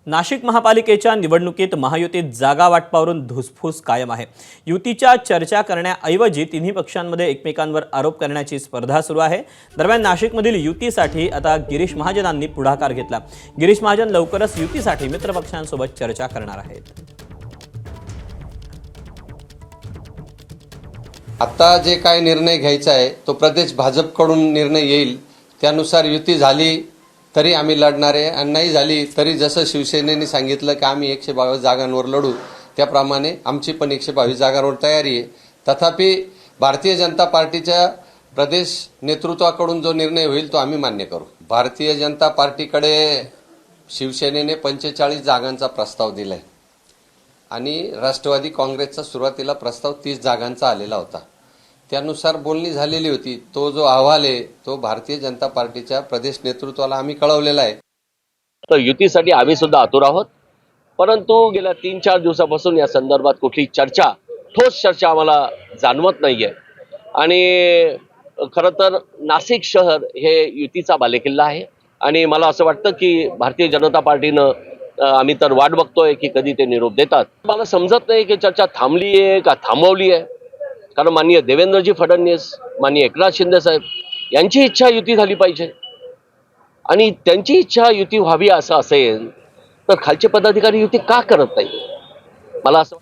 नाशिक महापालिकेच्या निवडणुकीत महायुतीत जागा वाटपावरून धुसफूस कायम आहे। युतीच्या चर्चा करण्याऐवजी तिन्ही पक्षांमध्ये एकमेकांवर आरोप करण्याची स्पर्धा सुरू आहे। दरम्यान नाशिकमधील युतीसाठी आता गिरीश महाजनांनी पुढाकार घेतला। गिरीश महाजन लवकरच युतीसाठी मित्रपक्षांसोबत चर्चा करणार आहेत। आता जे काय निर्णय घ्यायचा आहे तो प्रदेश भाजपकडून निर्णय येईल, त्यानुसार युती झाली तरी आम्ही लढणार आहे आणि नाही झाली तरी जसं शिवसेनेने सांगितलं की आम्ही 122 जागांवर लढू, त्याप्रमाणे आमची पण 122 जागांवर तयारी आहे। तथापि भारतीय जनता पार्टीच्या प्रदेश नेतृत्वाकडून जो निर्णय होईल तो आम्ही मान्य करू। भारतीय जनता पार्टीकडे शिवसेनेने 45 जागांचा प्रस्ताव दिलाय आणि राष्ट्रवादी काँग्रेसचा सुरुवातीला प्रस्ताव 30 जागांचा आलेला होता। त्यानुसार बोलणी झालेली होती। तो जो अहवाल आहे तो भारतीय जनता पार्टीच्या प्रदेश नेतृत्वाला आम्ही कळवलेला आहे। तर युतीसाठी आम्ही सुद्धा आतुर आहोत, परंतु गेल्या 3-4 दिवसापासून या संदर्भात कुठली ठोस चर्चा आम्हाला जाणवत नाहीये। आणि खरं तर नाशिक शहर हे युतीचा बालेकिल्ला आहे आणि मला असं वाटतं की भारतीय जनता पार्टीनं आम्ही तर वाट बघतोय की कधी ते निरोप देतात। मला समजत नाही की चर्चा थांबली आहे का थांबवली आहे, कारण माननीय देवेंद्रजी फडणवीस, माननीय एकनाथ शिंदे साहेब यांची इच्छा युती झाली पाहिजे आणि त्यांची इच्छा युती व्हावी असं असेल तर खालचे पदाधिकारी युती का करत नाही मला असं